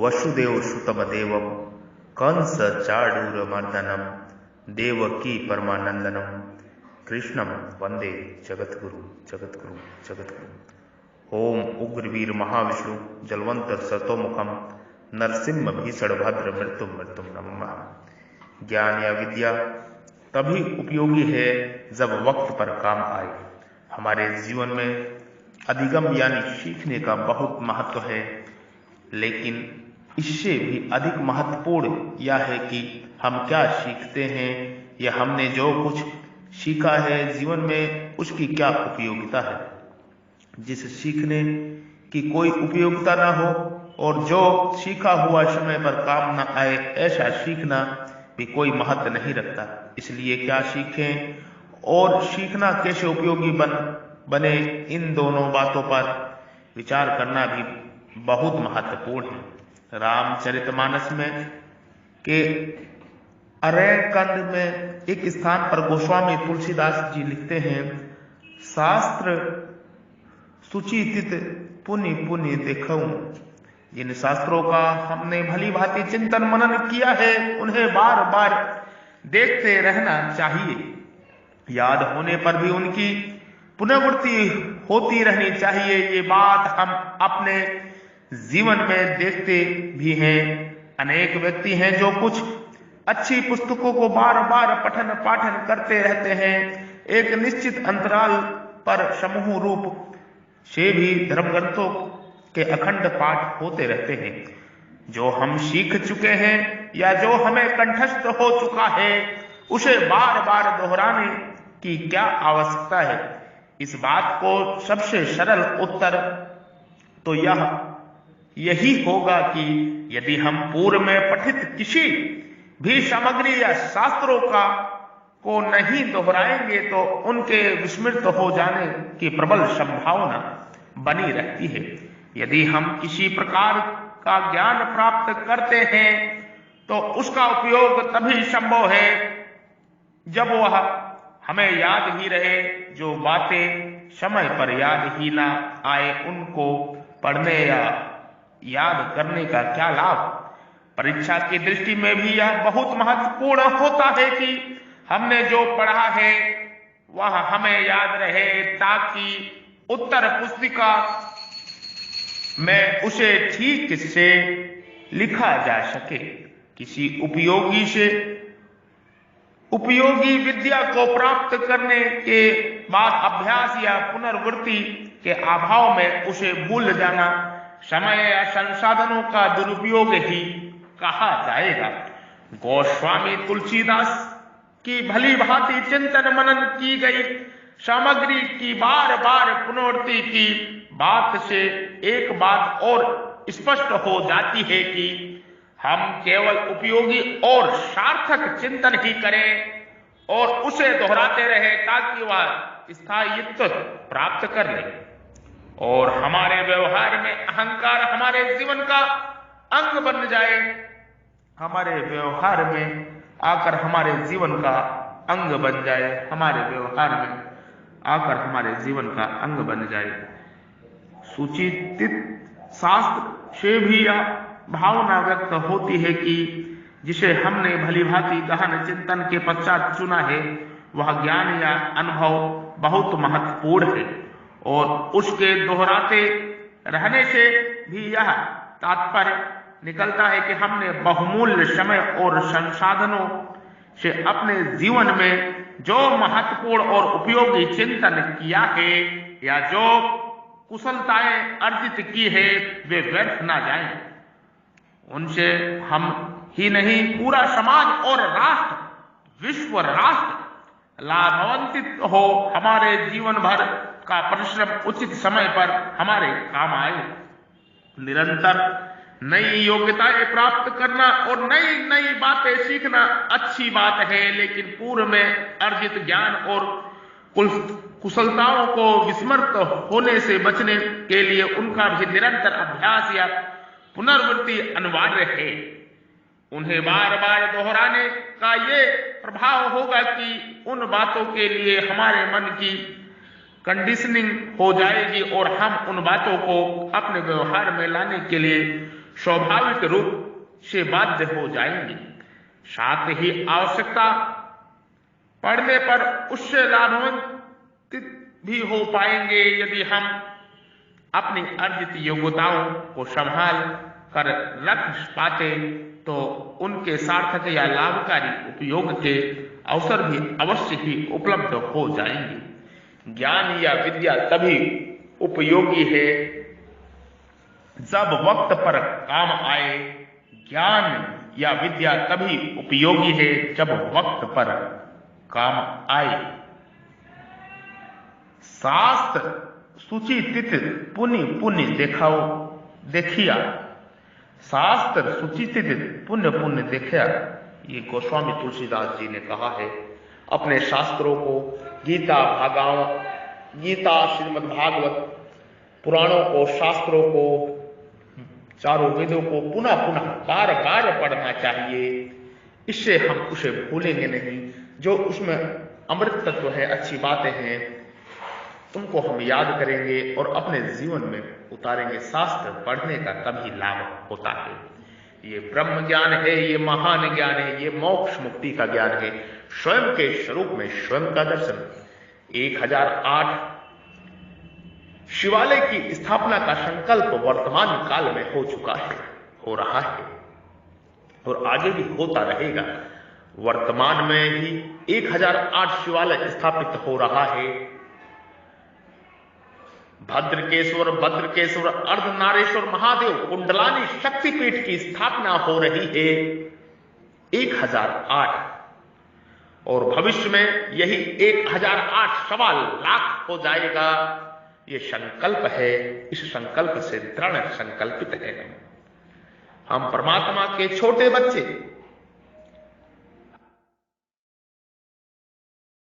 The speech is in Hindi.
वसुदेवसुतमदेवं कंसचाणूरमर्दनं देवकी परमानंदनं कृष्णं वंदे जगद्गुरु जगद्गुरु जगद्गुरु। ओम उग्रवीर महाविष्णु जलवंतर सतोमुखम नरसिंह भीषण भद्र मृत्युम मृत्युम नमः। ज्ञान या विद्या तभी उपयोगी है जब वक्त पर काम आए। हमारे जीवन में अधिगम यानी सीखने का बहुत महत्व है, लेकिन इससे भी अधिक महत्वपूर्ण यह है कि हम क्या सीखते हैं या हमने जो कुछ सीखा है जीवन में उसकी क्या उपयोगिता है। जिस सीखने की कोई उपयोगिता ना हो और जो सीखा हुआ समय पर काम ना आए, ऐसा सीखना भी कोई महत्व नहीं रखता। इसलिए क्या सीखें और सीखना कैसे उपयोगी बने, इन दोनों बातों पर विचार करना भी बहुत महत्वपूर्ण है। रामचरितमानस में के अरण्यकांड में एक स्थान पर गोस्वामी तुलसीदास जी लिखते हैं, शास्त्र सुचितित पुनि पुनि देखऊं। जिन शास्त्रों का हमने भली भांति चिंतन मनन किया है उन्हें बार बार देखते रहना चाहिए। याद होने पर भी उनकी पुनरावृत्ति होती रहनी चाहिए। ये बात हम अपने जीवन में देखते भी हैं। अनेक व्यक्ति हैं जो कुछ अच्छी पुस्तकों को बार बार पठन पाठन करते रहते हैं। एक निश्चित अंतराल पर समूह रूप से भी धर्म ग्रंथों के अखंड पाठ होते रहते हैं। जो हम सीख चुके हैं या जो हमें कंठस्थ हो चुका है उसे बार बार दोहराने की क्या आवश्यकता है। इस बात को सबसे सरल उत्तर तो यही होगा कि यदि हम पूर्व में पठित किसी भी सामग्री या शास्त्रों को नहीं दोहराएंगे तो उनके विस्मृत हो जाने की प्रबल संभावना बनी रहती है। यदि हम किसी प्रकार का ज्ञान प्राप्त करते हैं तो उसका उपयोग तभी संभव है जब वह हमें याद ही रहे। जो बातें समय पर याद ही ना आए उनको पढ़ने या याद करने का क्या लाभ। परीक्षा की दृष्टि में भी यह बहुत महत्वपूर्ण होता है कि हमने जो पढ़ा है वह हमें याद रहे, ताकि उत्तर पुस्तिका में उसे ठीक से लिखा जा सके। किसी उपयोगी विद्या को प्राप्त करने के बाद अभ्यास या पुनरावृत्ति के अभाव में उसे भूल जाना समय या संसाधनों का दुरुपयोग ही कहा जाएगा। गोस्वामी तुलसीदास की भली भांति चिंतन मनन की गई सामग्री की बार बार पुनरावृत्ति की बात से एक बात और स्पष्ट हो जाती है कि हम केवल उपयोगी और सार्थक चिंतन ही करें और उसे दोहराते रहे ताकि वह स्थायित्व प्राप्त कर ले और हमारे व्यवहार में अहंकार हमारे जीवन का अंग बन जाए। हमारे व्यवहार में आकर हमारे जीवन का अंग बन जाए। हमारे व्यवहार में आकर हमारे जीवन का अंग बन जाए। सुचितित शास्त्र से भी यह भावना व्यक्त होती है कि जिसे हमने भली भांति गहन चिंतन के पश्चात चुना है वह ज्ञान या अनुभव बहुत महत्वपूर्ण है और उसके दोहराते रहने से भी यह तात्पर्य निकलता है कि हमने बहुमूल्य समय और संसाधनों से अपने जीवन में जो महत्वपूर्ण और उपयोगी चिंतन किया है या जो कुशलताएं अर्जित की है वे व्यर्थ ना जाएं। उनसे हम ही नहीं पूरा समाज और राष्ट्र विश्व राष्ट्र लाभान्वित हो। हमारे जीवन भर का परिश्रम उचित समय पर हमारे काम आए। निरंतर नई योग्यताएं प्राप्त करना और नई नई बातें सीखना अच्छी बात है, लेकिन पूर्व में अर्जित ज्ञान और कुशलताओं को विस्मृत होने से बचने के लिए उनका भी निरंतर अभ्यास या पुनरावृत्ति अनिवार्य है। उन्हें बार बार दोहराने का ये प्रभाव होगा कि उन बातों के लिए हमारे मन की कंडीशनिंग हो जाएगी और हम उन बातों को अपने व्यवहार में लाने के लिए स्वाभाविक रूप से बाध्य हो जाएंगे। साथ ही आवश्यकता पड़ने पर उससे लाभान्वित भी हो पाएंगे यदि हम अपनी अर्जित योग्यताओं को संभाल कर रख पाते तो उनके सार्थक या लाभकारी उपयोग के अवसर भी अवश्य ही उपलब्ध हो जाएंगे। ज्ञान या विद्या तभी उपयोगी है जब वक्त पर काम आए। ज्ञान या विद्या तभी उपयोगी है जब वक्त पर काम आए। शास्त्र सुचितित पुण्य पुण्य देखिया। शास्त्र सुचितित पुण्य पुण्य देखिया, ये गोस्वामी तुलसीदास जी ने कहा है। अपने शास्त्रों को गीता श्रीमद् भागवत पुराणों को, शास्त्रों को, चारों वेदों को पुनः पुनः बार बार पढ़ना चाहिए। इससे हम उसे भूलेंगे नहीं। जो उसमें अमृत तत्व है, अच्छी बातें हैं, उनको हम याद करेंगे और अपने जीवन में उतारेंगे। शास्त्र पढ़ने का तभी लाभ होता है। ये ब्रह्म ज्ञान है, ये महान ज्ञान है, ये मोक्ष मुक्ति का ज्ञान है। स्वयं के स्वरूप में स्वयं का दर्शन। 1008 शिवालय की स्थापना का संकल्प वर्तमान काल में हो चुका है, हो रहा है और आगे भी होता रहेगा। वर्तमान में ही 1008 शिवालय स्थापित हो रहा है। भद्रकेश्वर, अर्धनारेश्वर महादेव कुंडलानी शक्तिपीठ की स्थापना हो रही है 1008 और भविष्य में यही 1008 सवा लाख हो जाएगा। ये संकल्प है। इस संकल्प से दृढ़ संकल्पित है हम परमात्मा के छोटे बच्चे।